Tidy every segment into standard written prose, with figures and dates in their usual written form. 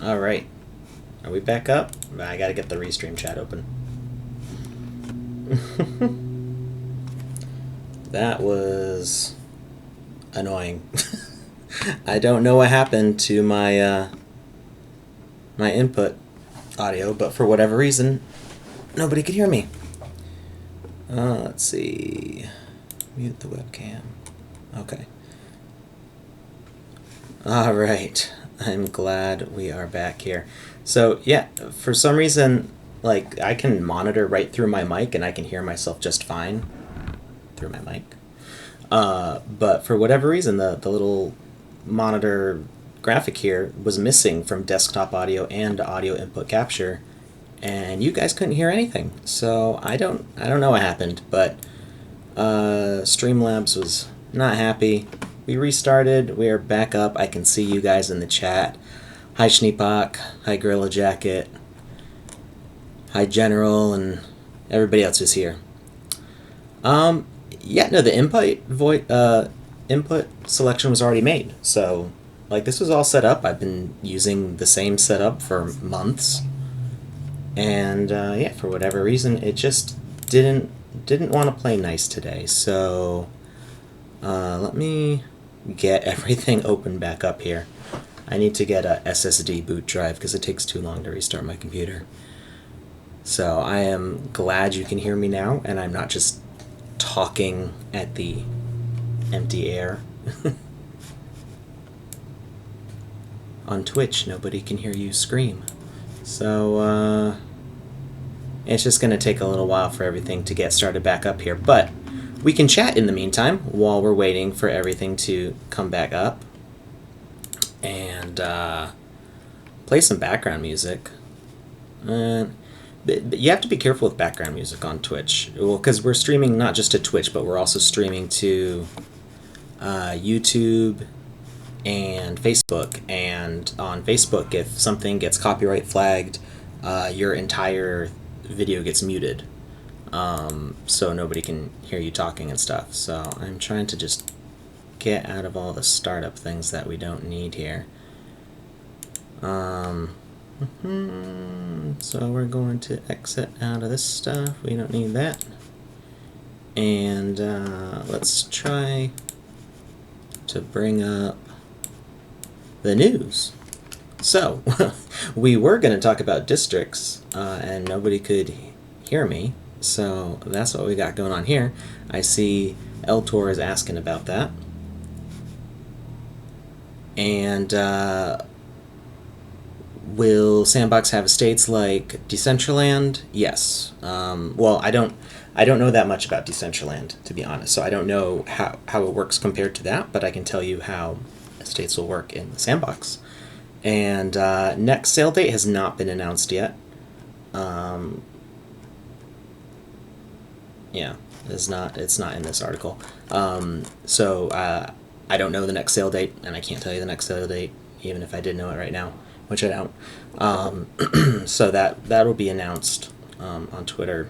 All right. Are we back up? I gotta get the restream chat open. That was annoying. I don't know what happened to my my input audio, but for whatever reason, nobody could hear me. Let's see. Mute the webcam. Okay. All right. I'm glad we are back here. So yeah, for some reason, like I can monitor right through my mic and I can hear myself just fine through my mic. But for whatever reason, the little monitor graphic here was missing from desktop audio and audio input capture, and you guys couldn't hear anything. So I don't know what happened, but Streamlabs was not happy. We restarted. We are back up. I can see you guys in the chat. Hi Schneepak. Hi Gorilla Jacket. Hi General, and everybody else is here. Yeah, no, the input selection was already made. So, like, this was all set up. I've been using the same setup for months, and yeah, for whatever reason, it just didn't want to play nice today. So, let me get everything open back up here. I need to get a SSD boot drive because it takes too long to restart my computer. So I am glad you can hear me now, and I'm not just talking at the empty air. On Twitch, nobody can hear you scream. So it's just going to take a little while for everything to get started back up here. But we can chat in the meantime while we're waiting for everything to come back up. And play some background music. But you have to be careful with background music on Twitch. Well, because we're streaming not just to Twitch, but we're also streaming to YouTube and Facebook. And on Facebook, if something gets copyright flagged, your entire video gets muted. So nobody can hear you talking and stuff. So I'm trying to just get out of all the startup things that we don't need here. So we're going to exit out of this stuff. We don't need that. And let's try to bring up the news. So we were going to talk about districts, and nobody could hear me. So that's what we got going on here. I see Eltor is asking about that. And will Sandbox have estates like Decentraland? Yes. Well, I don't know that much about Decentraland, to be honest. So I don't know how it works compared to that, but I can tell you how estates will work in the Sandbox. And next sale date has not been announced yet. Yeah, it's not in this article. So I don't know the next sale date, and I can't tell you the next sale date, even if I did know it right now, which I don't. So that'll be announced on Twitter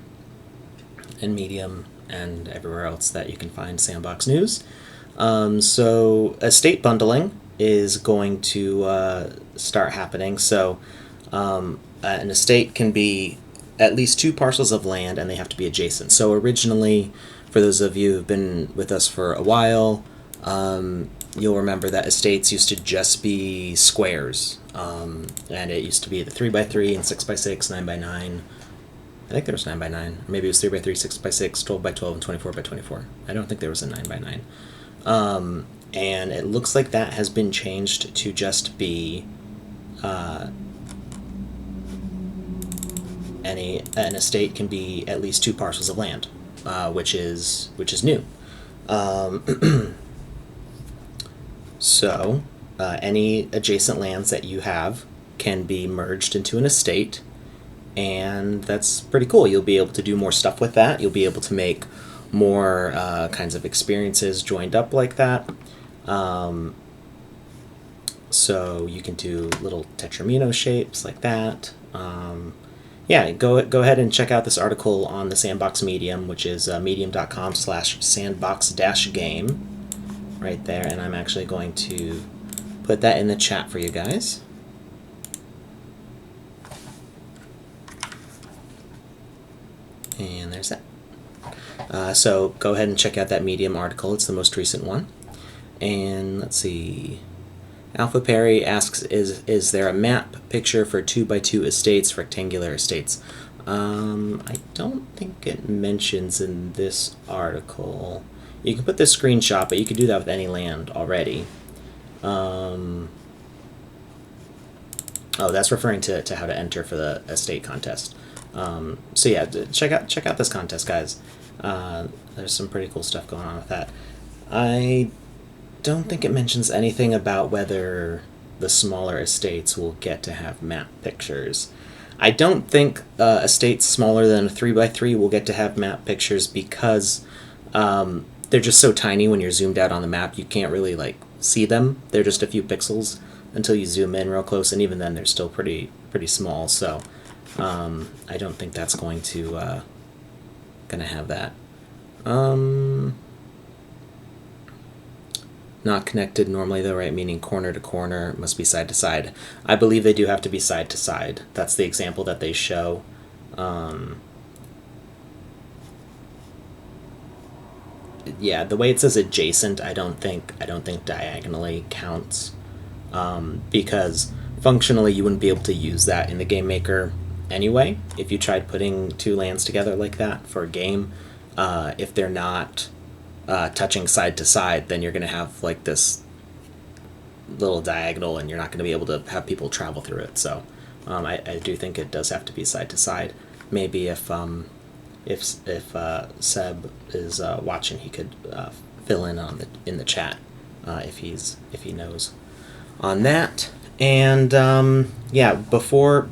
and Medium and everywhere else that you can find Sandbox news. So estate bundling is going to start happening. So an estate can be at least 2 parcels of land, and they have to be adjacent. So originally, for those of you who've been with us for a while, you'll remember that estates used to just be squares, and it used to be the 3x3 and 6x6, 9x9. I think there was 9x9, or maybe it was 3x3, 6x6, 12x12, and 24x24. I don't think there was a 9x9. And it looks like that has been changed to just be an estate can be at least 2 parcels of land, which is new. So any adjacent lands that you have can be merged into an estate, and that's pretty cool. You'll be able to do more stuff with that. You'll be able to make more kinds of experiences joined up like that. So you can do little Tetramino shapes like that. Yeah, go ahead and check out this article on the Sandbox Medium, which is medium.com/sandbox-game right there, and I'm actually going to put that in the chat for you guys. And there's that. So go ahead and check out that Medium article. It's the most recent one. And let's see. Alpha Perry asks, is there a map picture for 2x2 estates, rectangular estates? I don't think it mentions in this article. You can put this screenshot, but you could do that with any land already. Oh, that's referring to how to enter for the estate contest. So yeah, check out this contest, guys. There's some pretty cool stuff going on with that. I don't think it mentions anything about whether the smaller estates will get to have map pictures. I don't think estates smaller than a 3x3 will get to have map pictures because they're just so tiny when you're zoomed out on the map. You can't really like see them. They're just a few pixels until you zoom in real close, and even then they're still pretty small. So I don't think that's going to have that. Not connected normally though, right? Meaning corner to corner, must be side to side. I believe they do have to be side to side. That's the example that they show. Yeah, the way it says adjacent, I don't think diagonally counts, because functionally you wouldn't be able to use that in the game maker anyway. If you tried putting two lands together like that for a game, if they're not touching side to side, then you're going to have like this little diagonal, and you're not going to be able to have people travel through it. So I do think it does have to be side to side. Maybe if Seb is watching, he could fill in in the chat if he knows on that. And yeah, before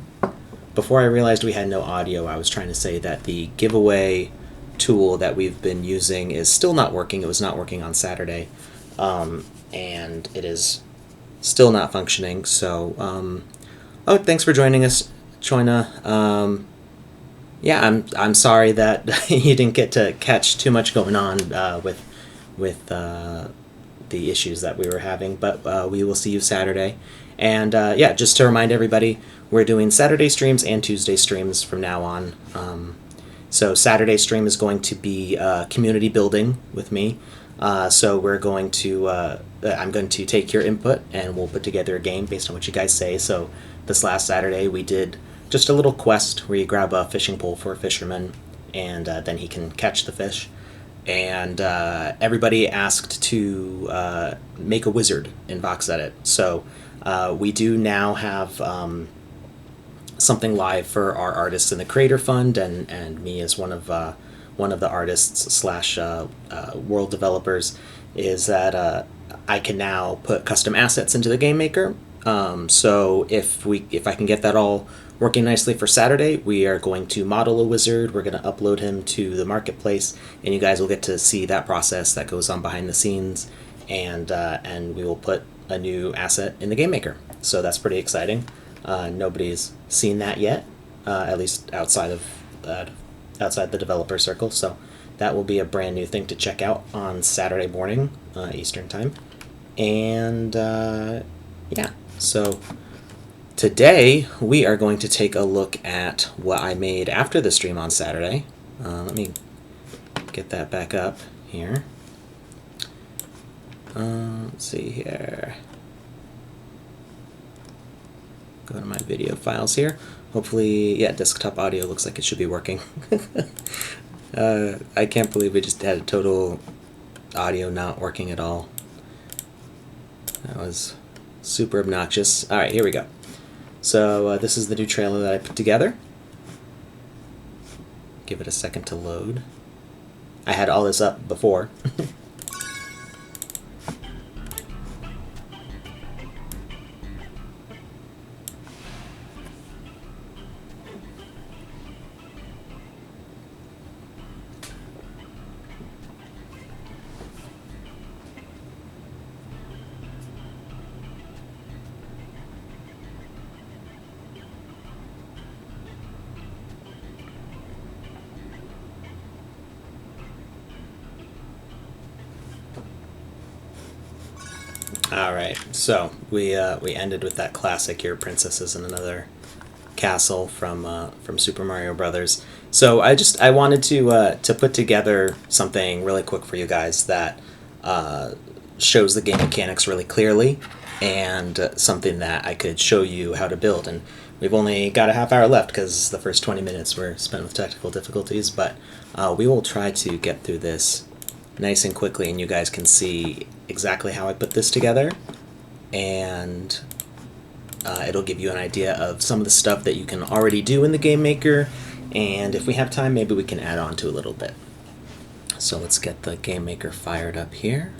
I realized we had no audio, I was trying to say that the giveaway tool that we've been using is still not working. It was not working on Saturday, and it is still not functioning. So, oh, thanks for joining us, Choina. Yeah, I'm sorry that you didn't get to catch too much going on with the issues that we were having, but we will see you Saturday. And yeah, just to remind everybody, we're doing Saturday streams and Tuesday streams from now on. So Saturday stream is going to be community building with me. So we're going to I'm going to take your input, and we'll put together a game based on what you guys say. So this last Saturday we did just a little quest where you grab a fishing pole for a fisherman, and then he can catch the fish. And everybody asked to make a wizard in VoxEdit. So we do now have something live for our artists in the Creator Fund, and me as one of the artists slash world developers, is that I can now put custom assets into the game maker. So if I can get that all working nicely for Saturday, we are going to model a wizard. We're going to upload him to the marketplace, and you guys will get to see that process that goes on behind the scenes, and we will put a new asset in the game maker. So that's pretty exciting. Nobody's seen that yet, at least outside the developer circle. So that will be a brand new thing to check out on Saturday morning, Eastern time. And yeah, so today we are going to take a look at what I made after the stream on Saturday. Let me get that back up here. Let's see here. Go to my video files here. Hopefully, yeah, desktop audio looks like it should be working. I can't believe we just had a total audio not working at all. That was super obnoxious. All right, here we go. So this is the new trailer that I put together. Give it a second to load. I had all this up before. All right, so we ended with that classic "Your princess isn't another castle from Super Mario Brothers. So I wanted to put together something really quick for you guys that shows the game mechanics really clearly, and something that I could show you how to build. And we've only got a half hour left because the first 20 minutes were spent with technical difficulties, but we will try to get through this nice and quickly, and you guys can see exactly how I put this together, and it'll give you an idea of some of the stuff that you can already do in the Game Maker, and if we have time, maybe we can add on to a little bit. So let's get the Game Maker fired up here.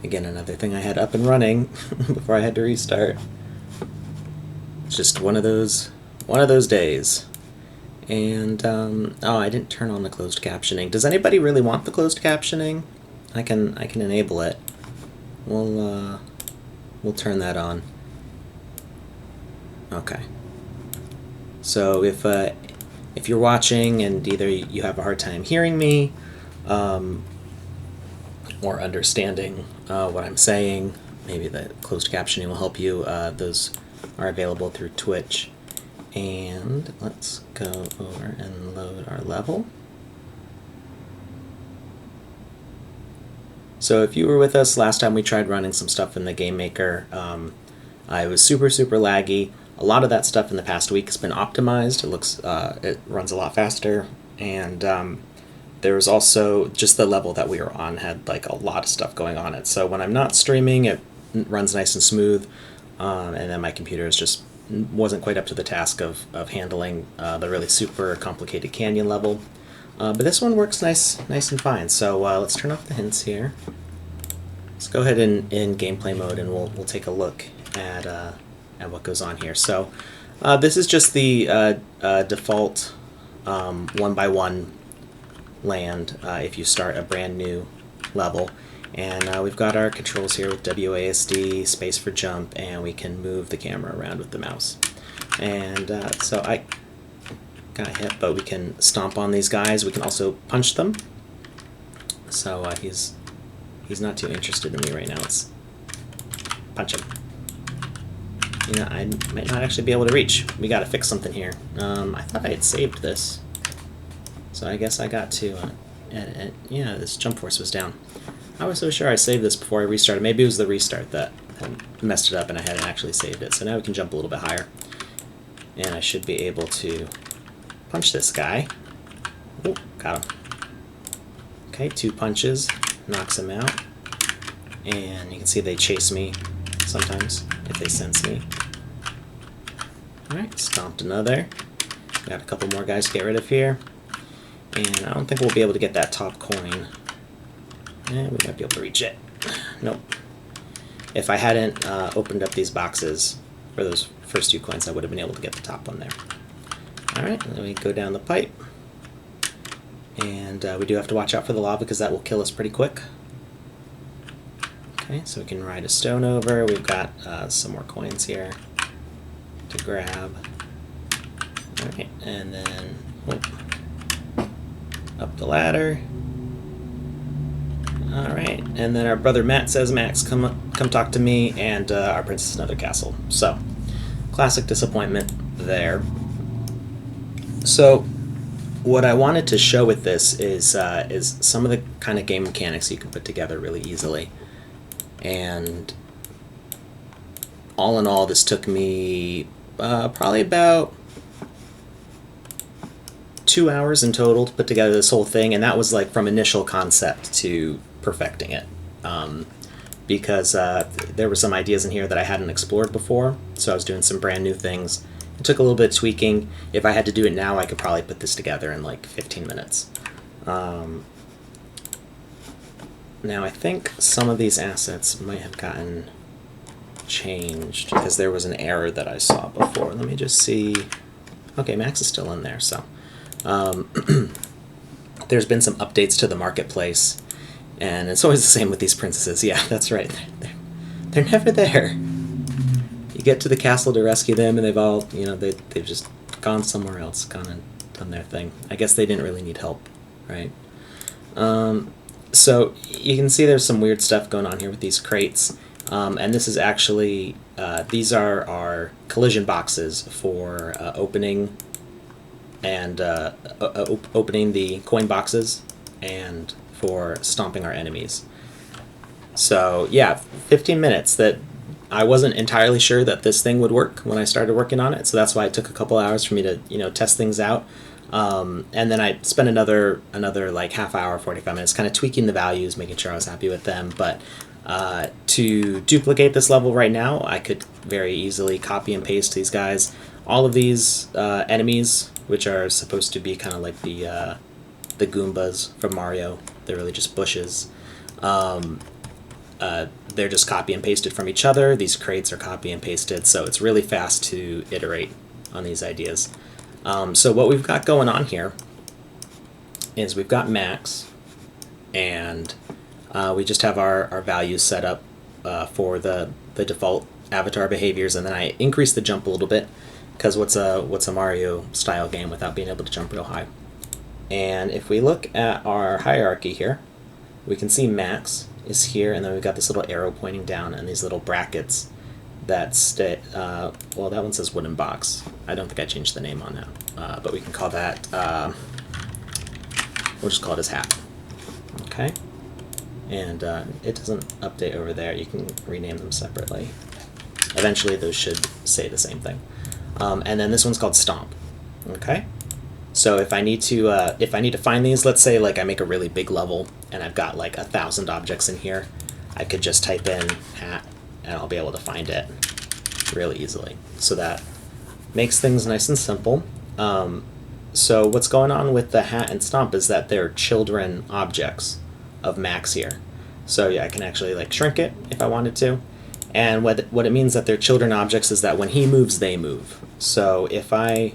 Again, another thing I had up and running before I had to restart. It's just one of those days. And oh, I didn't turn on the closed captioning. Does anybody really want the closed captioning? I can enable it. We'll turn that on. Okay. So if you're watching and either you have a hard time hearing me, or understanding what I'm saying, maybe the closed captioning will help you. Those are available through Twitch. And let's go over and load our level. So if you were with us last time we tried running some stuff in the Game Maker, I was super laggy. A lot of that stuff in the past week has been optimized. It runs a lot faster, and there was also just the level that we were on had like a lot of stuff going on it. So when I'm not streaming, it runs nice and smooth, and then my computer just wasn't quite up to the task of handling the really super complicated canyon level. But this one works nice and fine. So let's turn off the hints here. Let's go ahead in gameplay mode, and we'll take a look at what goes on here. So this is just the default 1x1 land if you start a brand new level. And we've got our controls here with WASD, space for jump, and we can move the camera around with the mouse. And so I got hit, but we can stomp on these guys. We can also punch them. So he's not too interested in me right now. Let's punch him. You know, I might not actually be able to reach. We got to fix something here. I thought I had saved this, so I guess I got to edit. Yeah, this jump force was down. I was so sure I saved this before I restarted. Maybe it was the restart that messed it up and I hadn't actually saved it. So now we can jump a little bit higher. And I should be able to punch this guy. Oh, got him. Okay, 2 punches. Knocks him out. And you can see they chase me sometimes if they sense me. Alright, stomped another. Got a couple more guys to get rid of here. And I don't think we'll be able to get that top coin. And we might be able to reach it. Nope. If I hadn't opened up these boxes for those first 2 coins, I would have been able to get the top one there. Alright, then we go down the pipe. And we do have to watch out for the lava because that will kill us pretty quick. Okay, so we can ride a stone over. We've got some more coins here to grab. Alright, and then up the ladder. Alright, and then our brother Matt says, Max, come talk to me, and our princess another castle. So, classic disappointment there. So, what I wanted to show with this is some of the kind of game mechanics you can put together really easily. And all in all, this took me probably about 2 hours in total to put together this whole thing, and that was like from initial concept to perfecting it, because there were some ideas in here that I hadn't explored before, so I was doing some brand new things. It took a little bit of tweaking. If I had to do it now, I could probably put this together in like 15 minutes. Now I think some of these assets might have gotten changed because there was an error that I saw before. Let me just see. Okay, Max is still in there, so there's been some updates to the marketplace, and it's always the same with these princesses. Yeah, that's right. They're never there. You get to the castle to rescue them, and they've all, you know, they've just gone somewhere else, gone and done their thing. I guess they didn't really need help, right? So you can see there's some weird stuff going on here with these crates, And this is actually, these are our collision boxes for opening and opening the coin boxes and for stomping our enemies. So yeah, 15 minutes. That I wasn't entirely sure that this thing would work when I started working on it, so that's why it took a couple hours for me to test things out. And then I spent another like half hour, 45 minutes, kind of tweaking the values, making sure I was happy with them. But to duplicate this level right now, I could very easily copy and paste these guys. All of these enemies, which are supposed to be kind of like the Goombas from Mario, they're really just bushes. They're just copy and pasted from each other. These crates are copy and pasted, so it's really fast to iterate on these ideas. So what we've got going on here is we've got Max, and we just have our values set up for the default avatar behaviors, and then I increase the jump a little bit, because what's a Mario style game without being able to jump real high? And if we look at our hierarchy here, we can see Max is here, and then we've got this little arrow pointing down and these little brackets that stay. Well, that one says wooden box. I don't think I changed the name on that, but we can call that, we'll just call it his hat. Okay, and it doesn't update over there. You can rename them separately. Eventually those should say the same thing. And then this one's called Stomp. Okay, so if I need to find these, let's say like I make a really big level and I've got like 1,000 objects in here, I could just type in hat and I'll be able to find it really easily. So that makes things nice and simple. So what's going on with the hat and Stomp is that they're children objects of Max here. So yeah, I can actually like shrink it if I wanted to. And what it means that they're children objects is that when he moves, they move. So if I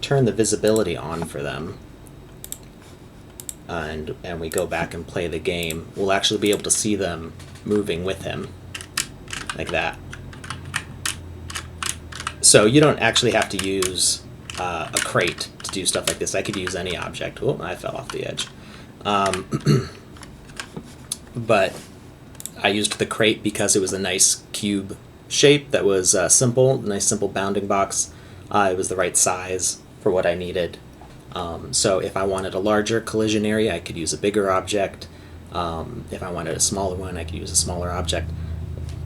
turn the visibility on for them, and we go back and play the game, we'll actually be able to see them moving with him, like that. So you don't actually have to use a crate to do stuff like this. I could use any object. Oh, I fell off the edge. But I used the crate because it was a nice cube shape that was simple, nice simple bounding box. It was the right size for what I needed. So if I wanted a larger collision area, I could use a bigger object. If I wanted a smaller one, I could use a smaller object.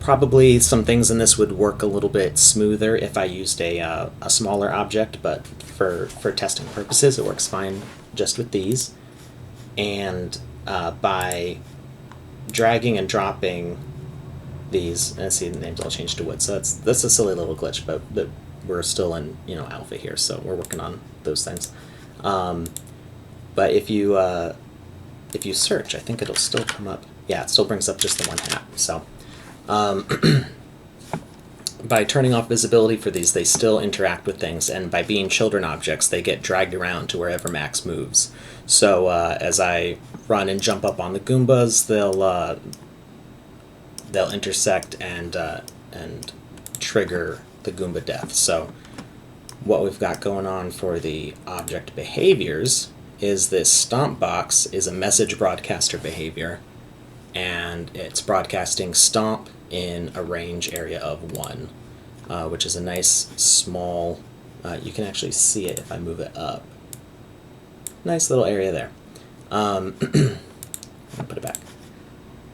Probably some things in this would work a little bit smoother if I used a smaller object, but for testing purposes, it works fine just with these. And by dragging and dropping these, and see the names all changed to wood, so that's a silly little glitch, but we're still in alpha here, so we're working on those things. But if you search, I think it'll still come up. Yeah, it still brings up just the one hat. So by turning off visibility for these, they still interact with things, and by being children objects, they get dragged around to wherever Max moves. So as I run and jump up on the Goombas, they'll intersect and trigger the Goomba death. So what we've got going on for the object behaviors is this Stomp box is a message broadcaster behavior, and it's broadcasting Stomp in a range area of 1, which is a nice small, you can actually see it if I move it up. Nice little area there. I'll put it back.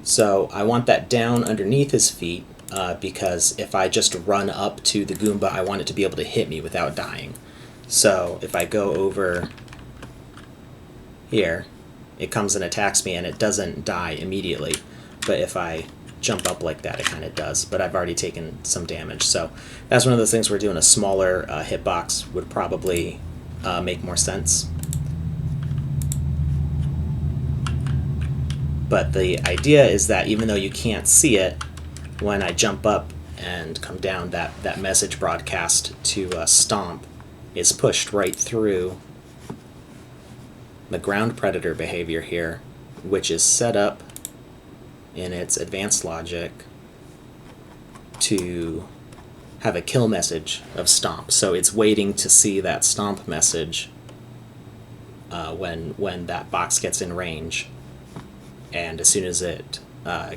So I want that down underneath his feet, because if I just run up to the Goomba, I want it to be able to hit me without dying. So if I go over here, it comes and attacks me and it doesn't die immediately. But if I jump up like that, it kind of does. But I've already taken some damage. So that's one of those things where doing a smaller hitbox would probably make more sense. But the idea is that even though you can't see it, when I jump up and come down, that message broadcast to Stomp is pushed right through the ground predator behavior here, which is set up in its advanced logic to have a kill message of Stomp. So it's waiting to see that Stomp message when that box gets in range, and as soon as it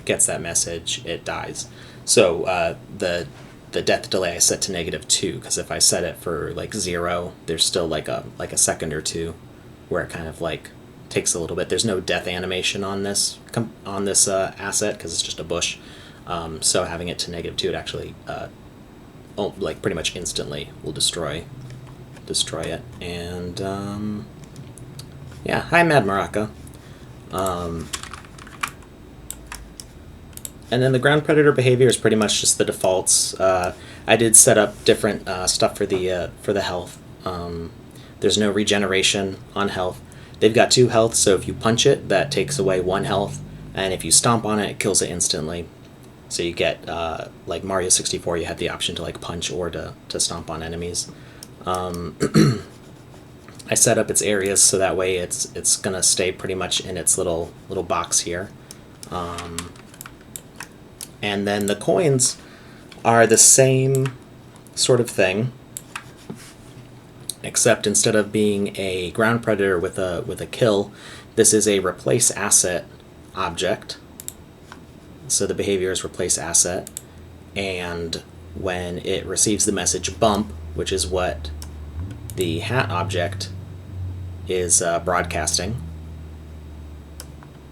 gets that message, it dies. So the death delay I set to -2, because if I set it for like 0, there's still like a second or two where it kind of like takes a little bit. There's no death animation on this asset because it's just a bush. So having it to -2, it actually like pretty much instantly will destroy it. And yeah, hi Mad Maraca. And then the ground predator behavior is pretty much just the defaults. I did set up different stuff for the health. There's no regeneration on health. They've got 2 health, so if you punch it, that takes away 1 health, and if you stomp on it, it kills it instantly. So you get like Mario 64, you have the option to like punch or to stomp on enemies. I set up its areas so that way it's gonna stay pretty much in its little box here. And then the coins are the same sort of thing, except instead of being a ground predator with a kill, this is a replace asset object. So the behavior is replace asset, and when it receives the message bump, which is what the hat object is broadcasting,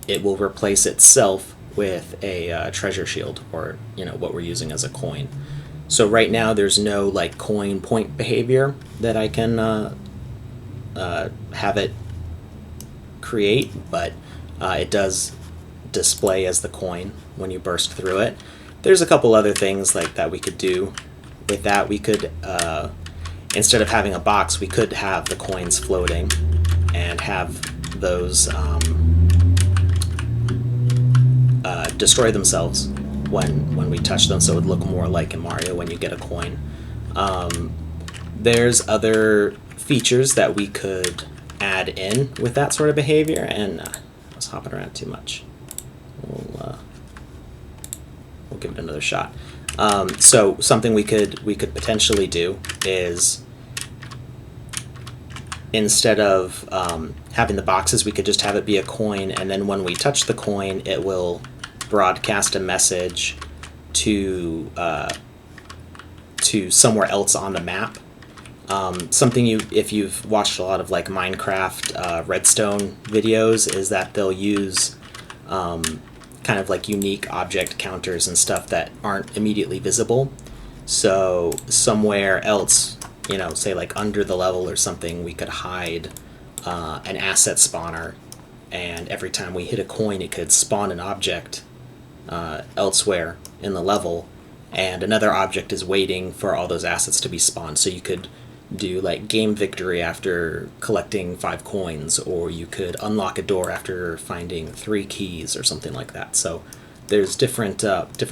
it will replace itself with a treasure shield, or what we're using as a coin. So right now there's no like coin point behavior that I can have it create, but it does display as the coin when you burst through it. There's a couple other things like that we could do with that. We could instead of having a box, we could have the coins floating and have those destroy themselves when we touch them, so it would look more like in Mario when you get a coin. There's other features that we could add in with that sort of behavior, and I was hopping around too much. We'll give it another shot. So something we could potentially do is, instead of having the boxes, we could just have it be a coin, and then when we touch the coin, it will broadcast a message to somewhere else on the map. Something if you've watched a lot of like Minecraft Redstone videos, is that they'll use kind of like unique object counters and stuff that aren't immediately visible. So somewhere else, say like under the level or something, we could hide an asset spawner, and every time we hit a coin, it could spawn an object elsewhere in the level, and another object is waiting for all those assets to be spawned. So you could do like game victory after collecting 5 coins, or you could unlock a door after finding 3 keys or something like that. So there's different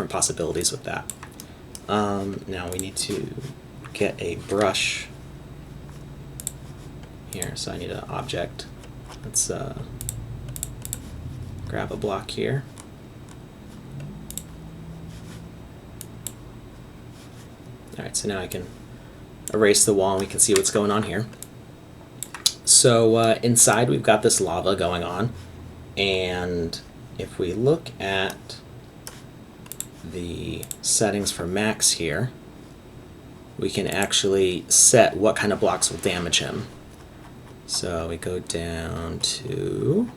possibilities with that. Now we need to get a brush here, so I need an object. Let's grab a block here. Alright, so now I can erase the wall and we can see what's going on here. So inside we've got this lava going on, and if we look at the settings for Max here, we can actually set what kind of blocks will damage him. So we go down to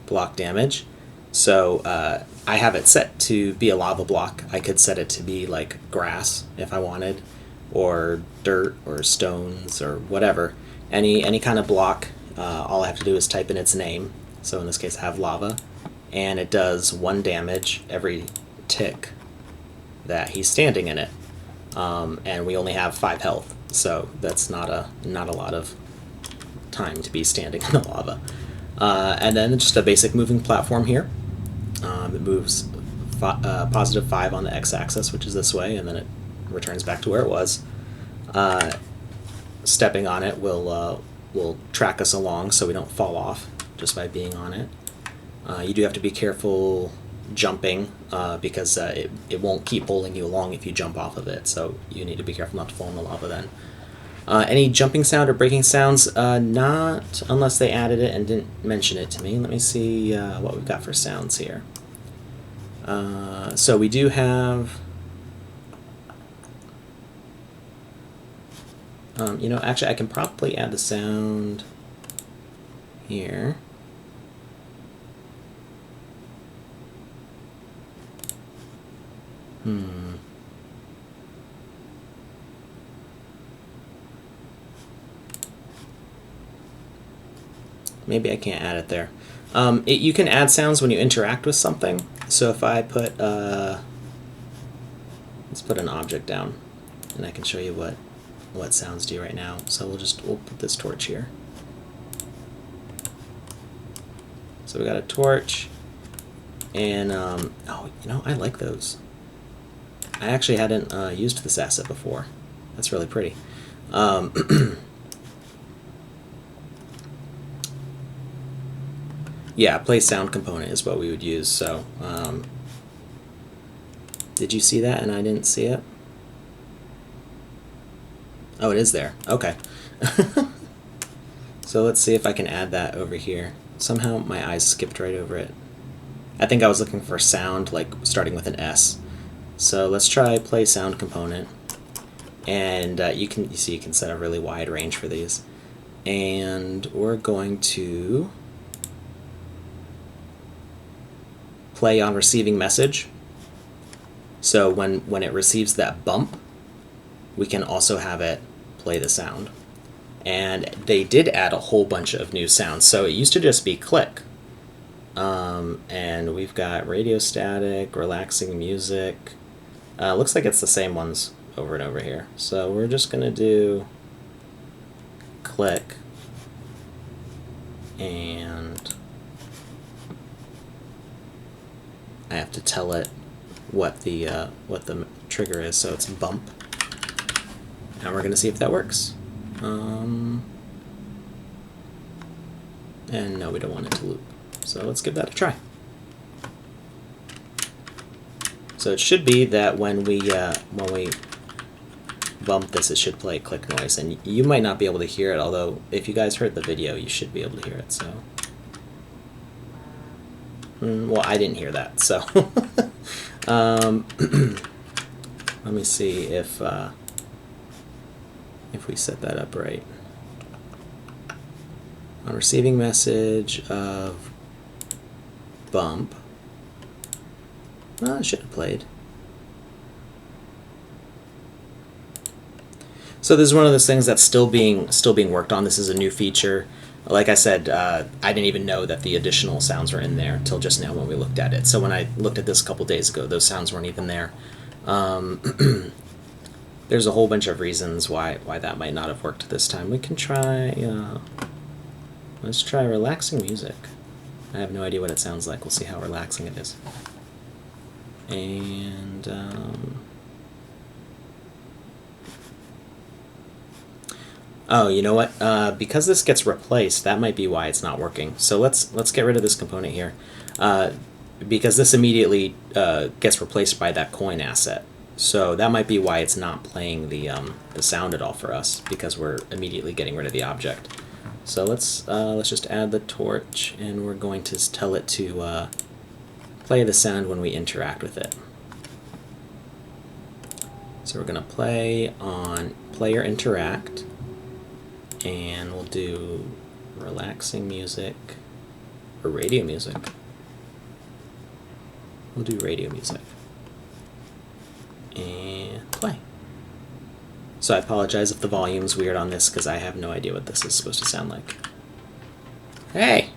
block damage. So I have it set to be a lava block. I could set it to be like grass if I wanted, or dirt or stones or whatever. Any kind of block, all I have to do is type in its name. So in this case I have lava, and it does 1 damage every tick that he's standing in it. And we only have 5 health, so that's not a lot of time to be standing in the lava. And then just a basic moving platform here. It moves +5 on the x-axis, which is this way, and then it returns back to where it was. Stepping on it will track us along so we don't fall off just by being on it. You do have to be careful jumping because it won't keep pulling you along if you jump off of it, so you need to be careful not to fall in the lava then. Any jumping sound or breaking sounds? Not unless they added it and didn't mention it to me. Let me see what we've got for sounds here. So we do have, you know, actually I can probably add the sound here. Maybe I can't add it there. You can add sounds when you interact with something. So if I put, let's put an object down, and I can show you what sounds do right now. So we'll put this torch here. So we got a torch, and oh, you know, I like those. I actually hadn't used this asset before. That's really pretty. Yeah, play sound component is what we would use. So, did you see that and I didn't see it? Oh, it is there. Okay. So let's see if I can add that over here. Somehow my eyes skipped right over it. I think I was looking for sound, like starting with an S. So let's try play sound component. And you see you can set a really wide range for these. And we're going to play on receiving message. So when it receives that bump, we can also have it play the sound. And they did add a whole bunch of new sounds. So it used to just be click. And we've got radio static, relaxing music. Looks like it's the same ones over and over here. So we're just going to do click. And I have to tell it what the trigger is, so it's bump. And we're going to see if that works. And no, we don't want it to loop. So let's give that a try. So it should be that when we bump this, it should play click noise, and you might not be able to hear it. Although if you guys heard the video, you should be able to hear it. So, well, I didn't hear that. So, let me see if we set that up right. On receiving message of bump. Well, it should have played. So this is one of those things that's still being worked on. This is a new feature. Like I said, I didn't even know that the additional sounds were in there till just now when we looked at it. So when I looked at this a couple days ago, those sounds weren't even there. There's a whole bunch of reasons why that might not have worked this time. We can try. Let's try relaxing music. I have no idea what it sounds like. We'll see how relaxing it is. And oh, you know what? Because this gets replaced, that might be why it's not working. So let's get rid of this component here, because this immediately gets replaced by that coin asset. So that might be why it's not playing the sound at all for us, because we're immediately getting rid of the object. So let's just add the torch, and we're going to tell it to play the sound when we interact with it. So we're going to play on player interact, and we'll do relaxing music or radio music. We'll do radio music and play. So I apologize if the volume's weird on this, because I have no idea what this is supposed to sound like. Hey!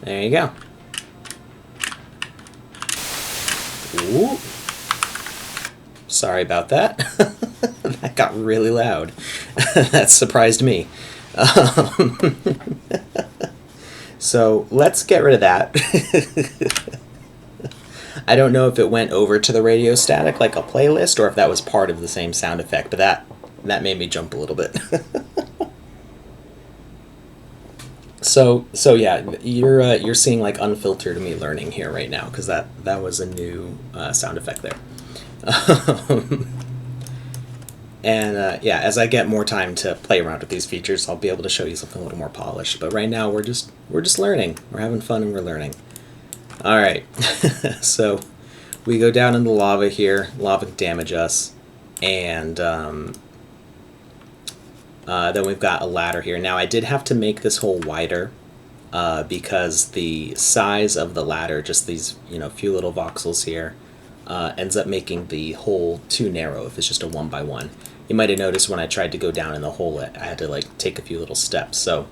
There you go. Ooh. Sorry about that. That got really loud. That surprised me. So let's get rid of that. I don't know if it went over to the radio static like a playlist, or if that was part of the same sound effect, but that made me jump a little bit. So yeah, you're seeing like unfiltered me learning here right now, because that was a new sound effect there. And yeah, as I get more time to play around with these features, I'll be able to show you something a little more polished. But right now we're just learning. We're having fun and we're learning. All right, so we go down in the lava here. Lava can damage us, and then we've got a ladder here. Now I did have to make this hole wider because the size of the ladder, just these few little voxels here, ends up making the hole too narrow if it's just a 1x1. You might have noticed when I tried to go down in the hole, I had to like take a few little steps. So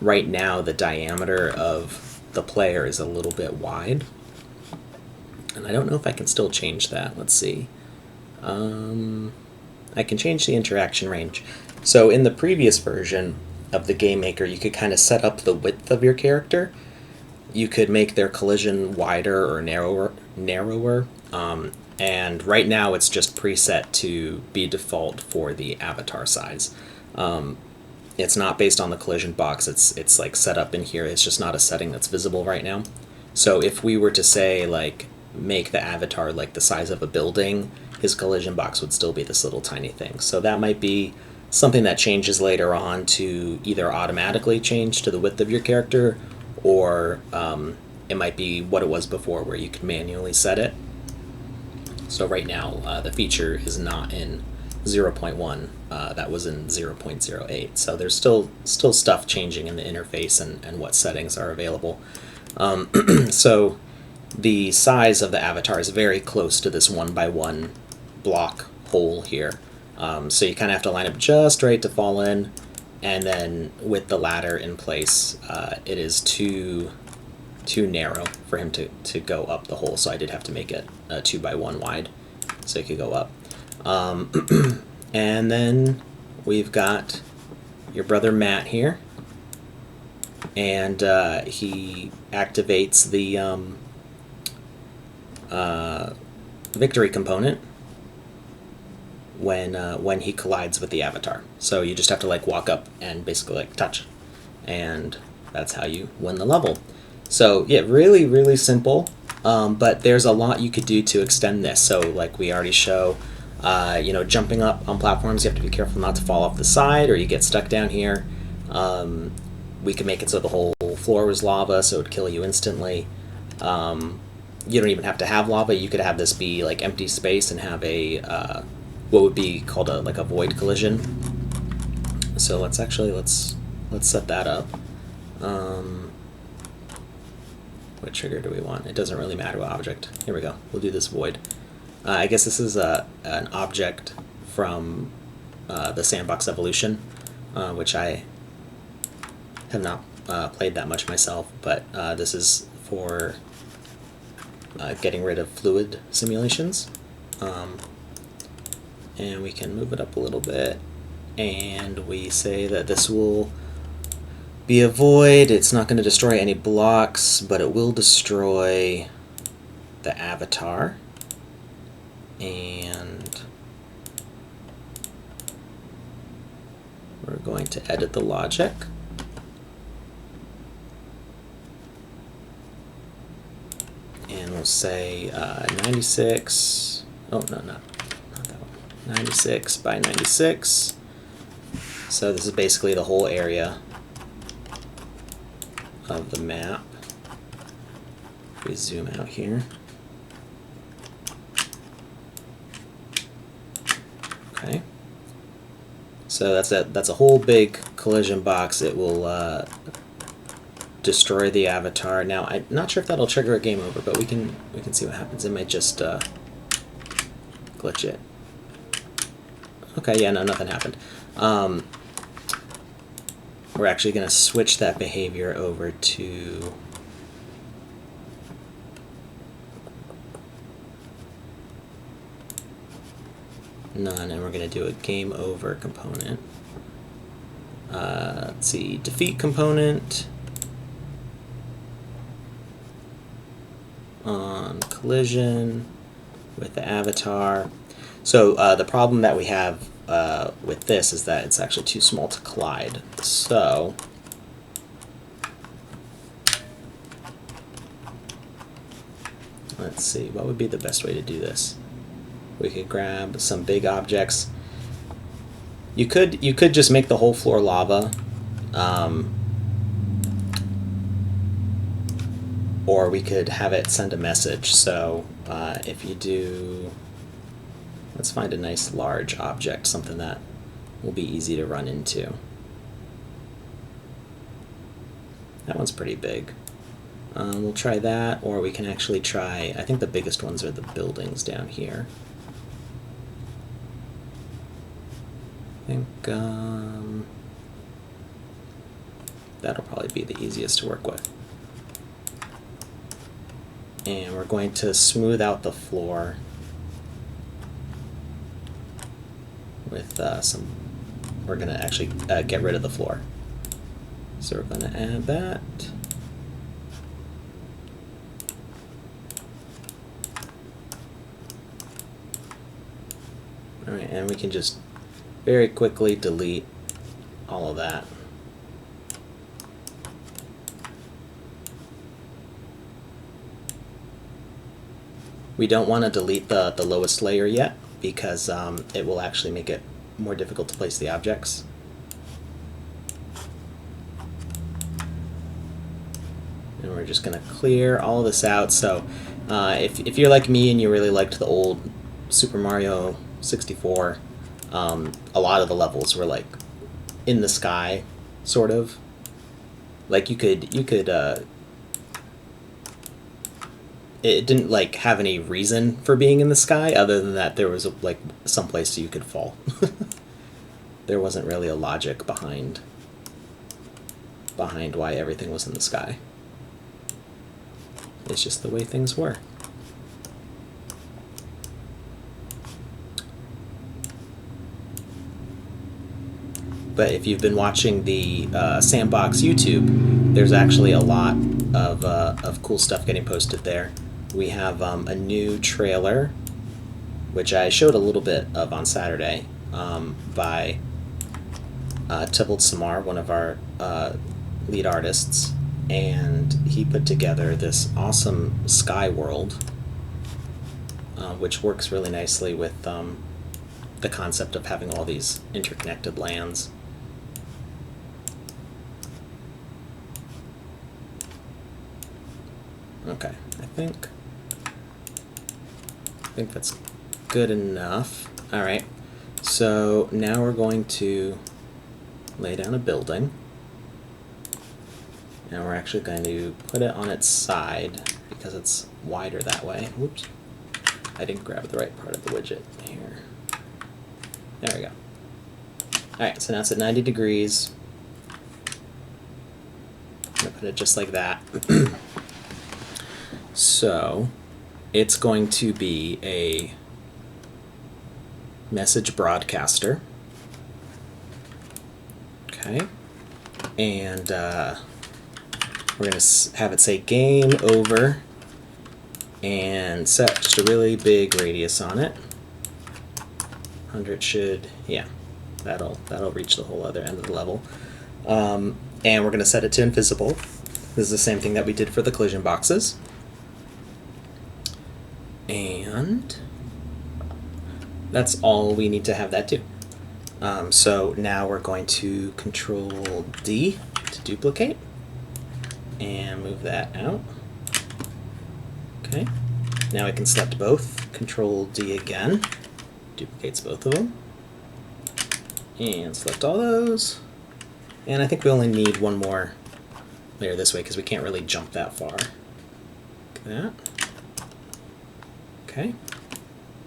right now the diameter of the player is a little bit wide, and I don't know if I can still change that. Let's see. I can change the interaction range. So in the previous version of the Game Maker, you could kind of set up the width of your character. You could make their collision wider or narrower. And right now it's just preset to be default for the avatar size. It's not based on the collision box. It's like set up in here. It's just not a setting that's visible right now. So if we were to say like make the avatar like the size of a building, his collision box would still be this little tiny thing. So that might be something that changes later on to either automatically change to the width of your character, or it might be what it was before where you could manually set it. So right now the feature is not in 0.1, that was in 0.08. So there's still stuff changing in the interface and what settings are available. So the size of the avatar is very close to this 1x1 block hole here. So you kind of have to line up just right to fall in, and then with the ladder in place, it is too narrow for him to go up the hole, so I did have to make it 2x1 wide so he could go up. And then we've got your brother Matt here, and he activates the victory component when he collides with the avatar. So you just have to like walk up and basically like touch, and that's how you win the level. So yeah, really, really simple, but there's a lot you could do to extend this. So like we already show, jumping up on platforms, you have to be careful not to fall off the side or you get stuck down here. We could make it so the whole floor was lava, so it would kill you instantly. You don't even have to have lava. You could have this be like empty space and have a what would be called a void collision. So let's set that up. What trigger do we want? It doesn't really matter what object. Here we go. We'll do this void. I guess this is an object from the Sandbox evolution, which I have not played that much myself, but this is for getting rid of fluid simulations. And we can move it up a little bit, and we say that this will be a void. It's not going to destroy any blocks, but it will destroy the avatar. And we're going to edit the logic. And we'll say 96, oh no, not that one, 96 by 96. So this is basically the whole area of the map. If we zoom out here. Okay. So that's a whole big collision box. It will destroy the avatar. Now I'm not sure if that'll trigger a game over, but we can see what happens. It might just glitch it. Okay, yeah, no, nothing happened. We're actually going to switch that behavior over to none, and we're going to do a game over component. Let's see, defeat component on collision with the avatar. So the problem that we have with this is that it's actually too small to collide. So let's see, what would be the best way to do this? We could grab some big objects. You could just make the whole floor lava. or we could have it send a message. So if you do, let's find a nice large object, something that will be easy to run into. That one's pretty big. We'll try that, or we can actually try, I think the biggest ones are the buildings down here. I think that'll probably be the easiest to work with. And we're going to smooth out the floor with we're going to actually get rid of the floor. So we're going to add that. All right, and we can just very quickly delete all of that. We don't want to delete the lowest layer yet, because it will actually make it more difficult to place the objects. And we're just going to clear all of this out. So if you're like me and you really liked the old Super Mario 64, a lot of the levels were like in the sky, sort of. Like you could it didn't like have any reason for being in the sky other than that there was like some place you could fall. There wasn't really a logic behind why everything was in the sky. It's just the way things were. But if you've been watching the Sandbox YouTube, there's actually a lot of cool stuff getting posted there. We have a new trailer, which I showed a little bit of on Saturday, by Tybalt Samar, one of our lead artists, and he put together this awesome sky world, which works really nicely with the concept of having all these interconnected lands. Okay, I think that's good enough. All right, so now we're going to lay down a building, and we're actually going to put it on its side because it's wider that way. Whoops, I didn't grab the right part of the widget here. There we go. All right, so now it's at 90 degrees. I'm gonna put it just like that. So it's going to be a message broadcaster. Okay, and we're going to have it say game over and set just a really big radius on it. 100 should, yeah, that'll reach the whole other end of the level. And we're going to set it to invisible. This is the same thing that we did for the collision boxes. And that's all we need to have that do. So now we're going to Control D to duplicate and move that out. Okay, now I can select both. Control D again, duplicates both of them, and select all those. And I think we only need one more layer this way because we can't really jump that far. Like that. Okay,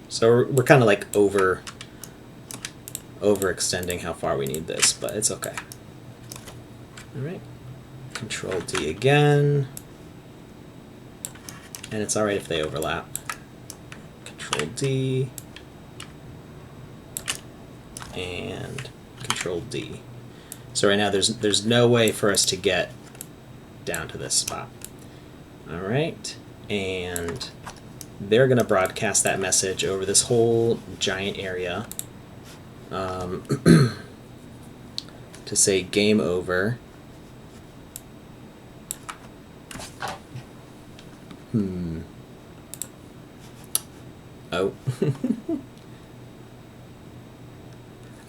so we're kind of like overextending how far we need this, but it's okay. All right, Control D again, and it's all right if they overlap. Control D and Control D. So right now there's no way for us to get down to this spot. All right, and they're going to broadcast that message over this whole giant area to say game over. Oh.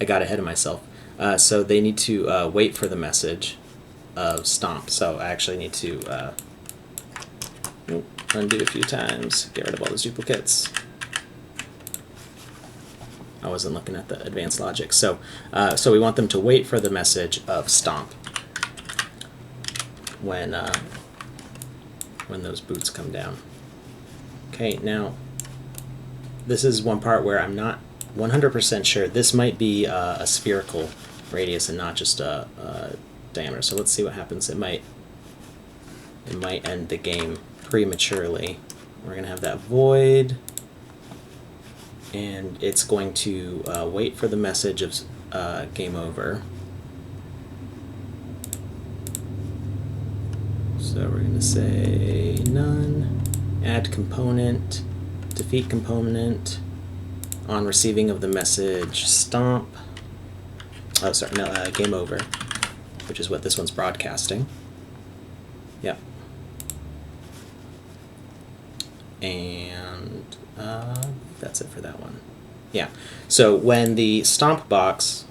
I got ahead of myself. So they need to wait for the message of stomp. So I actually need to Undo a few times, get rid of all those duplicates. I wasn't looking at the advanced logic. So, so we want them to wait for the message of stomp when those boots come down. Okay, now this is one part where I'm not 100% sure. This might be a spherical radius and not just a diameter. So let's see what happens. It might end the game prematurely. We're gonna have that void, and it's going to wait for the message of game over. So we're gonna say none, add component, defeat component, on receiving of the message stomp. Oh, sorry, no, game over, which is what this one's broadcasting. Yep. And that's it for that one. Yeah. So when the stomp box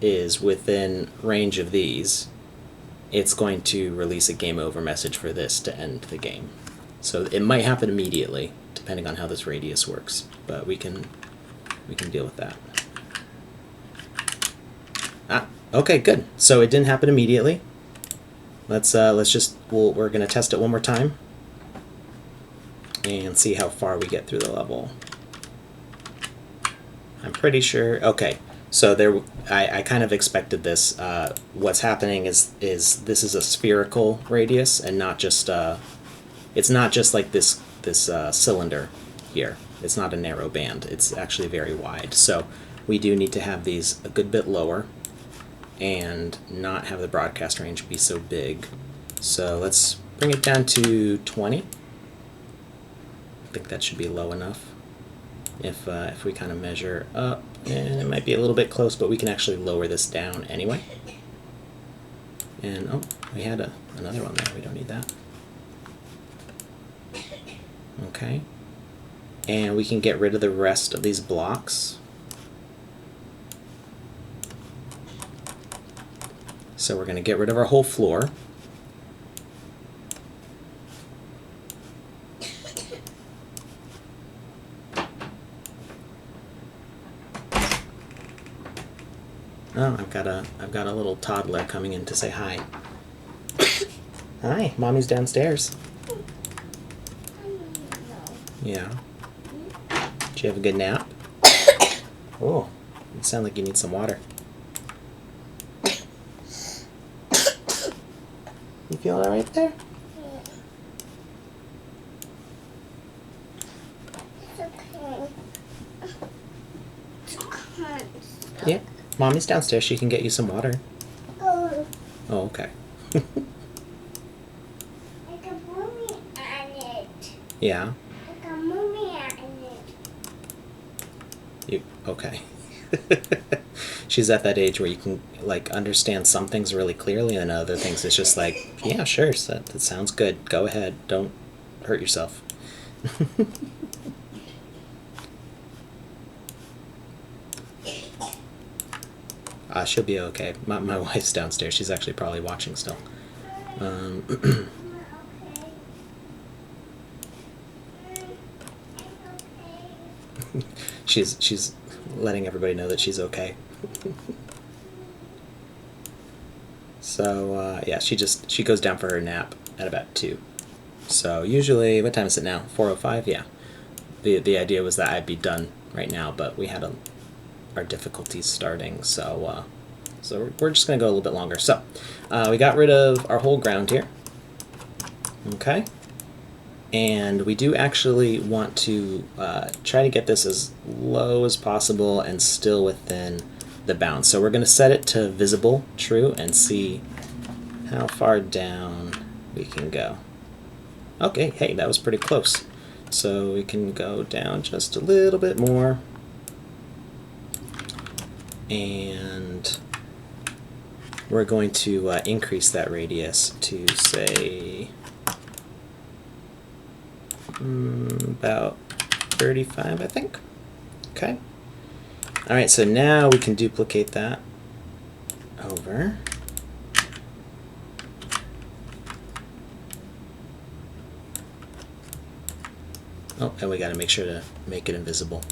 is within range of these, it's going to release a game over message for this to end the game. So it might happen immediately, depending on how this radius works, but we can deal with that. Ah, okay, good. So it didn't happen immediately. Let's just we're gonna test it one more time and see how far we get through the level. I'm pretty sure. Okay, so there I kind of expected this. What's happening is this is a spherical radius and not just it's not just like this cylinder here. It's not a narrow band. It's actually very wide. So we do need to have these a good bit lower and not have the broadcast range be so big. So let's bring it down to 20. I think that should be low enough. If we kind of measure up, and it might be a little bit close, but we can actually lower this down anyway. And oh, we had another one there. We don't need that. Okay. And we can get rid of the rest of these blocks. So we're going to get rid of our whole floor. Oh, I've got a little toddler coming in to say hi. Hi, mommy's downstairs. Yeah. Did you have a good nap? Oh, you sound like you need some water. You feel all right there? Yeah. Mommy's downstairs. She can get you some water. Oh, okay. Like a movie on it. Yeah. Like a movie on it. Okay. She's at that age where you can like understand some things really clearly and other things it's just like, yeah, sure, that sounds good. Go ahead. Don't hurt yourself. She'll be okay. My wife's downstairs. She's actually probably watching still. She's letting everybody know that she's okay. So yeah, she goes down for her nap at about 2. So usually, what time is it now? 4:05. Yeah. The idea was that I'd be done right now, but we had our difficulties starting, so we're just gonna go a little bit longer. So we got rid of our whole ground here. Okay. And we do actually want to try to get this as low as possible and still within the bounds. So we're going to set it to visible true and see how far down we can go. Okay, hey, that was pretty close. So we can go down just a little bit more. And we're going to increase that radius to, say, about 35, I think. Okay. All right, so now we can duplicate that over. Oh, and we got to make sure to make it invisible.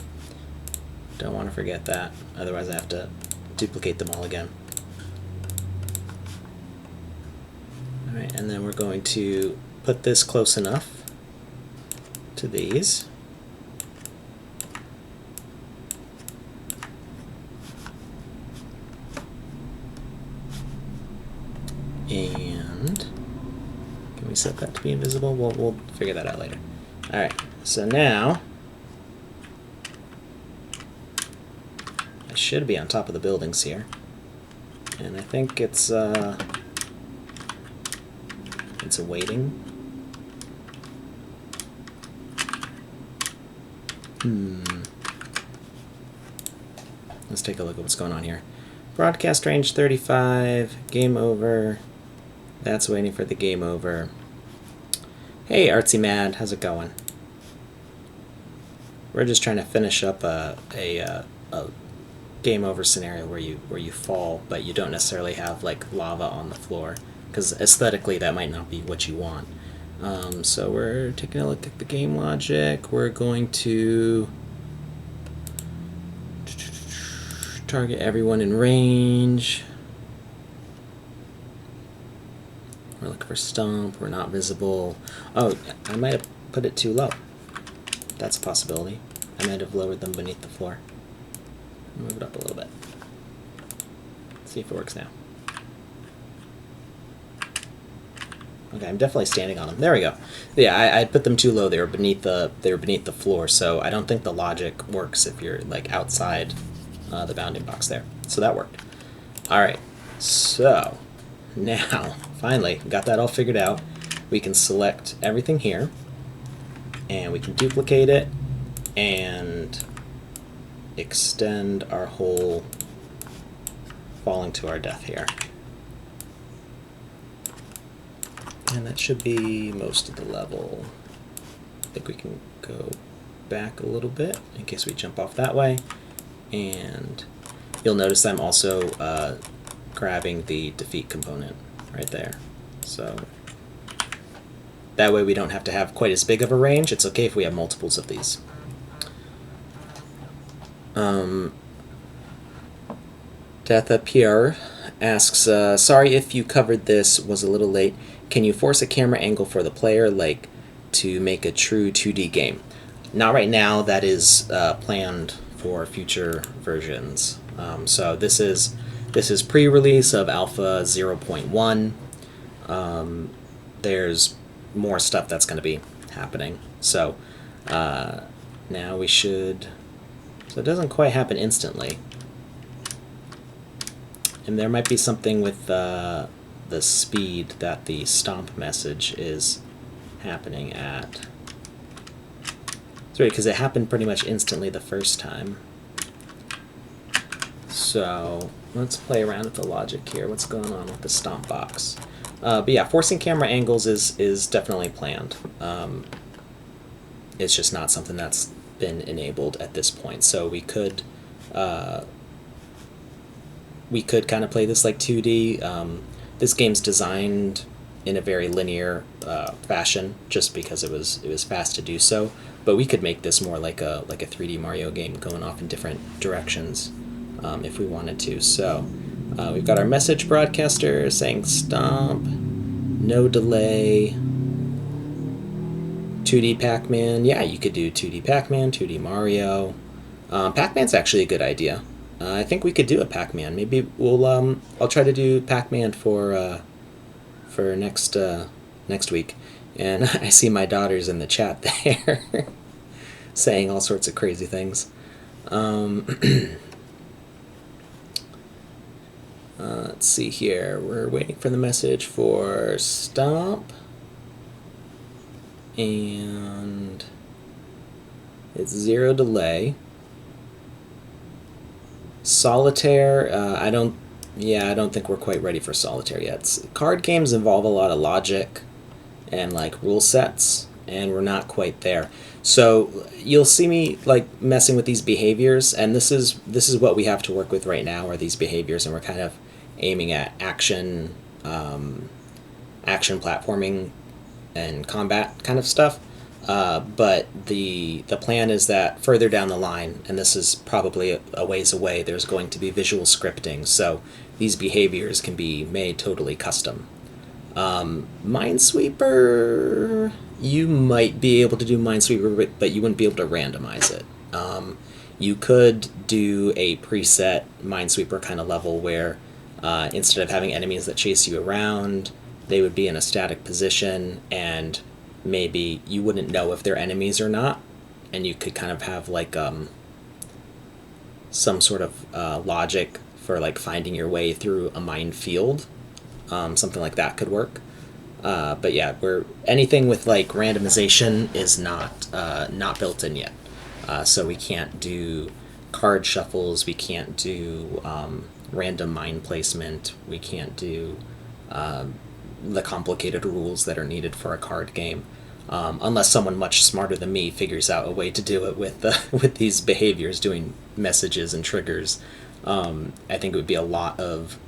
Don't want to forget that, otherwise I have to duplicate them all again. Alright, and then we're going to put this close enough to these. And can we set that to be invisible? We'll figure that out later. Alright, so now I should be on top of the buildings here. And I think it's awaiting. Let's take a look at what's going on here. Broadcast range 35, game over. That's waiting for the game over. Hey, Artsy Mad, how's it going? We're just trying to finish up a game over scenario where you fall, but you don't necessarily have like lava on the floor, because aesthetically that might not be what you want. So we're taking a look at the game logic. We're going to target everyone in range. We're looking for stomp. We're not visible. Oh, I might have put it too low. That's a possibility. I might have lowered them beneath the floor. Move it up a little bit. See if it works now. Okay, I'm definitely standing on them. There we go. Yeah, I put them too low. They were beneath the floor, so I don't think the logic works if you're like outside the bounding box there. So that worked. All right. So now, finally, got that all figured out. We can select everything here, and we can duplicate it and extend our whole falling to our death here. And that should be most of the level. I think we can go back a little bit in case we jump off that way. And you'll notice I'm also grabbing the defeat component right there. So that way we don't have to have quite as big of a range. It's okay if we have multiples of these. Death Pierre asks, sorry if you covered this, was a little late. Can you force a camera angle for the player, like to make a true 2D game? Not right now. That is planned for future versions. So this is pre-release of Alpha 0.1. There's more stuff that's going to be happening. So now we should. So it doesn't quite happen instantly. And there might be something with the speed that the stomp message is happening at. It's weird because it happened pretty much instantly the first time. So let's play around with the logic here. What's going on with the stomp box? But yeah, forcing camera angles is definitely planned. It's just not something that's been enabled at this point. So we could kind of play this like 2D. This game's designed in a very linear fashion, just because it was fast to do so. But we could make this more like a 3D Mario game, going off in different directions if we wanted to. So we've got our message broadcaster saying stomp, no delay, 2D Pac-Man. Yeah, you could do 2D Pac-Man, 2D Mario. Pac-Man's actually a good idea. I think we could do a Pac-Man. Maybe we'll I'll try to do Pac-Man for next week. And I see my daughters in the chat there saying all sorts of crazy things. Let's see here. We're waiting for the message for Stomp. And it's 0 delay. Solitaire, I don't think we're quite ready for Solitaire yet. Card games involve a lot of logic and like rule sets, and we're not quite there. So you'll see me like messing with these behaviors, and this is what we have to work with right now, are these behaviors, and we're kind of aiming at action platforming and combat kind of stuff. But the plan is that further down the line, and this is probably a ways away, there's going to be visual scripting. So these behaviors can be made totally custom. Minesweeper, you might be able to do Minesweeper, but you wouldn't be able to randomize it. You could do a preset Minesweeper kind of level where instead of having enemies that chase you around, they would be in a static position, and maybe you wouldn't know if they're enemies or not, and you could kind of have like some sort of logic for like finding your way through a minefield. Something like that could work. But yeah, anything with like randomization is not built in yet. So we can't do card shuffles. We can't do random mine placement. We can't do the complicated rules that are needed for a card game, unless someone much smarter than me figures out a way to do it with with these behaviors, doing messages and triggers. I think it would be a lot of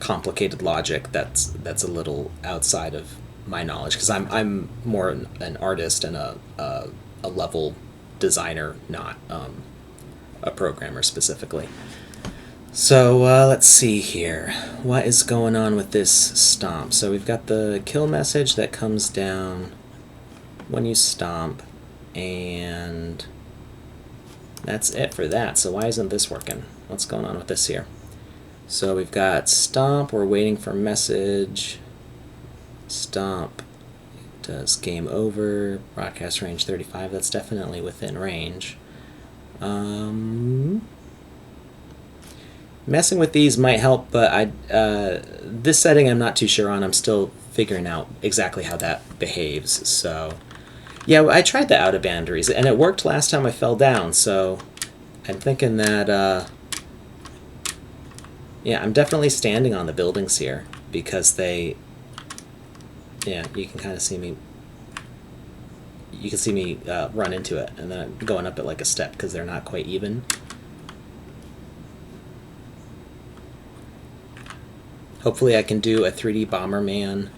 complicated logic that's a little outside of my knowledge, because I'm more an artist and a level designer, not a programmer specifically. So let's see here. What is going on with this stomp? So we've got the kill message that comes down when you stomp, and that's it for that. So why isn't this working? What's going on with this here? So we've got stomp, we're waiting for message. Stomp does game over, broadcast range 35, that's definitely within range. Messing with these might help, but this setting I'm not too sure on. I'm still figuring out exactly how that behaves. So yeah, I tried the out of boundaries, and it worked last time I fell down, so I'm thinking that yeah, I'm definitely standing on the buildings here, because they, yeah, you can kind of see me, you can see me run into it, and then I'm going up it like a step because they're not quite even. Hopefully I can do a 3D Bomberman,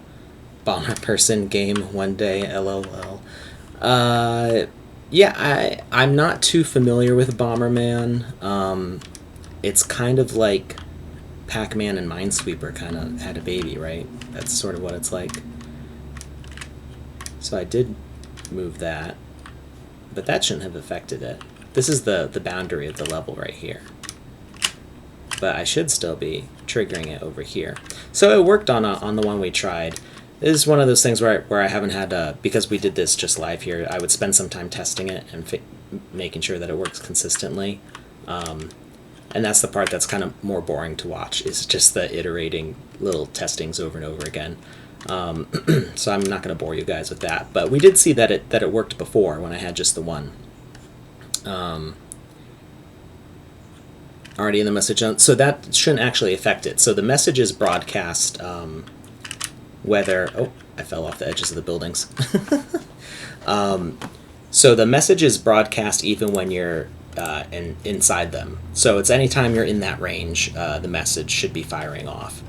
Bomber Person game one day, LOL. Yeah, I'm not too familiar with Bomberman. It's kind of like Pac-Man and Minesweeper kind of had a baby, right? That's sort of what it's like. So I did move that, but that shouldn't have affected it. This is the boundary of the level right here. But I should still be triggering it over here. So it worked on the one we tried. This is one of those things where I haven't had, because we did this just live here, I would spend some time testing it and making sure that it works consistently. And that's the part that's kind of more boring to watch, is just the iterating little testings over and over again. So I'm not going to bore you guys with that. But we did see that it worked before when I had just the one. Already in the message, so that shouldn't actually affect it. So the messages broadcast whether, oh, I fell off the edges of the buildings. So the messages broadcast even when you're inside them. So it's anytime you're in that range, the message should be firing off.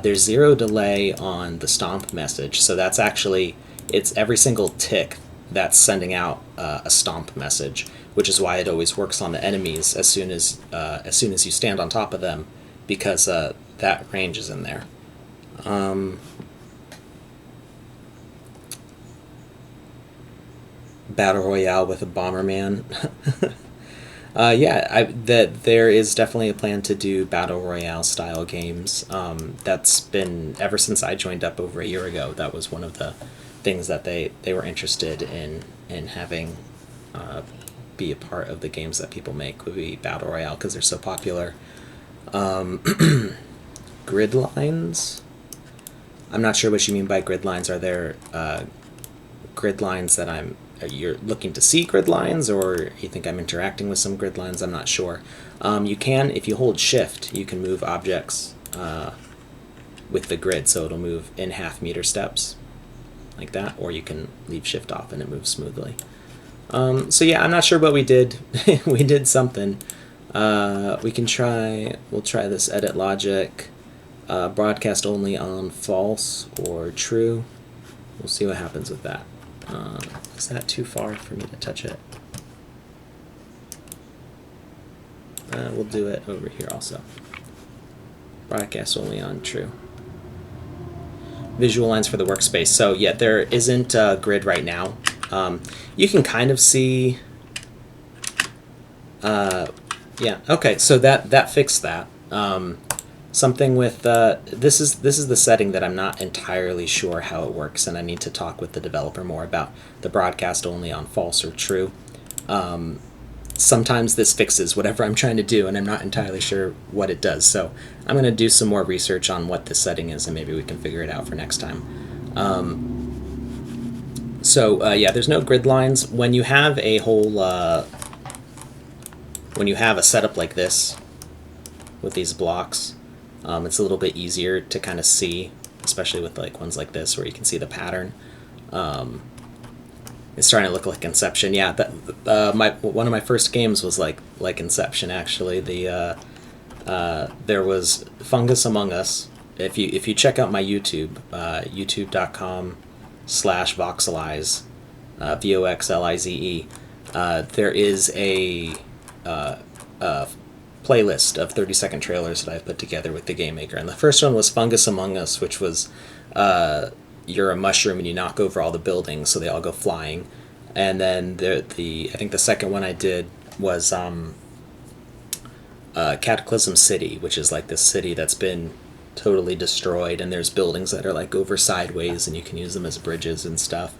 There's 0 delay on the stomp message, so that's actually, it's every single tick that's sending out a stomp message, which is why it always works on the enemies as soon as you stand on top of them, because that range is in there. Battle Royale with a Bomberman. Yeah, there is definitely a plan to do Battle Royale style games. That's been, ever since I joined up over a year ago, that was one of the things that they were interested in having be a part of the games that people make, would be Battle Royale, because they're so popular. Grid lines? I'm not sure what you mean by grid lines. Are there grid lines that you're looking to see grid lines, or you think I'm interacting with some grid lines? I'm not sure. You can, if you hold shift, you can move objects with the grid, so it'll move in half-meter steps like that, or you can leave shift off and it moves smoothly. So yeah, I'm not sure what we did. We did something. We'll try this edit logic, broadcast only on false or true. We'll see what happens with that. Is that too far for me to touch it? We'll do it over here also. Broadcast only on true. Visual lines for the workspace. So yeah, there isn't a grid right now. You can kind of see. Yeah. Okay. So that fixed that. Something with this is the setting that I'm not entirely sure how it works, and I need to talk with the developer more about the broadcast only on false or true. Sometimes this fixes whatever I'm trying to do, and I'm not entirely sure what it does. So I'm going to do some more research on what this setting is, and maybe we can figure it out for next time. Yeah, there's no grid lines. When you have a whole, when you have a setup like this with these blocks, it's a little bit easier to kind of see, especially with like ones like this where you can see the pattern. It's starting to look like Inception. Yeah, one of my first games was like Inception. Actually, there was Fungus Among Us. If you check out my YouTube, youtube.com/voxelize, VOXLIZE, there is a playlist of 30-second trailers that I've put together with the Game Maker, and the first one was Fungus Among Us, which was you're a mushroom and you knock over all the buildings so they all go flying. And then I think the second one I did was Cataclysm City, which is like this city that's been totally destroyed, and there's buildings that are like over sideways and you can use them as bridges and stuff.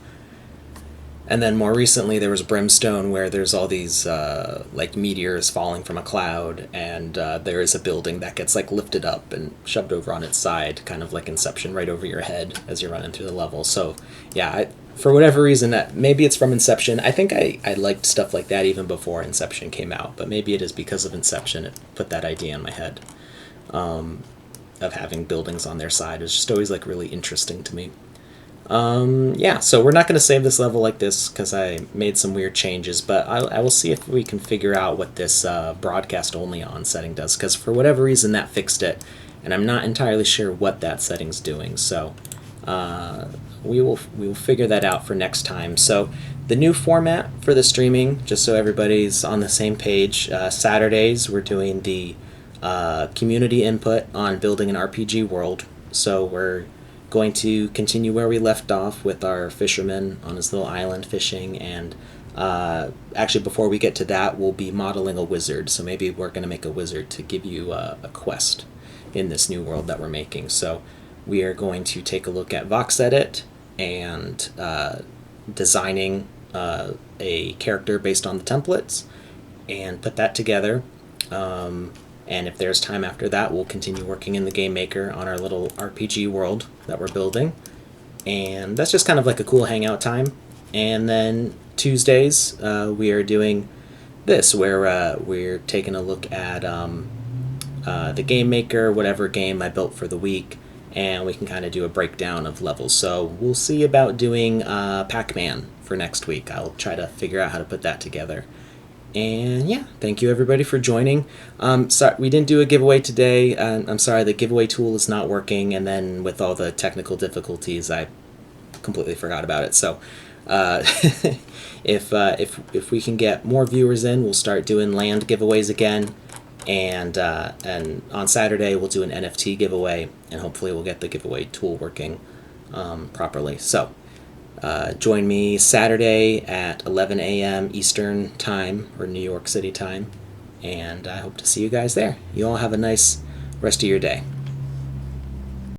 And then more recently there was Brimstone, where there's all these like meteors falling from a cloud, and there is a building that gets like lifted up and shoved over on its side, kind of like Inception, right over your head as you're running through the level. So yeah, for whatever reason, that maybe it's from Inception. I think I liked stuff like that even before Inception came out, but maybe it is because of Inception it put that idea in my head of having buildings on their side. It's just always like really interesting to me. Yeah, so we're not going to save this level like this because I made some weird changes, but I will see if we can figure out what this broadcast only on setting does, because for whatever reason that fixed it, and I'm not entirely sure what that setting's doing. So we will figure that out for next time. So the new format for the streaming, just so everybody's on the same page, Saturdays we're doing the community input on building an RPG world. So we're going to continue where we left off with our fisherman on his little island fishing, and actually before we get to that we'll be modeling a wizard, so maybe we're going to make a wizard to give you a quest in this new world that we're making. So we are going to take a look at VoxEdit and designing a character based on the templates and put that together. And if there's time after that, we'll continue working in the Game Maker on our little RPG world that we're building. And that's just kind of like a cool hangout time. And then Tuesdays, we are doing this, where we're taking a look at the Game Maker, whatever game I built for the week, and we can kind of do a breakdown of levels. So we'll see about doing Pac-Man for next week. I'll try to figure out how to put that together. And yeah, thank you everybody for joining. Sorry, we didn't do a giveaway today. I'm sorry, the giveaway tool is not working, and then with all the technical difficulties, I completely forgot about it. So if we can get more viewers in, we'll start doing land giveaways again. And on Saturday we'll do an NFT giveaway, and hopefully we'll get the giveaway tool working properly. So join me Saturday at 11 a.m. Eastern Time, or New York City time, and I hope to see you guys there. You all have a nice rest of your day.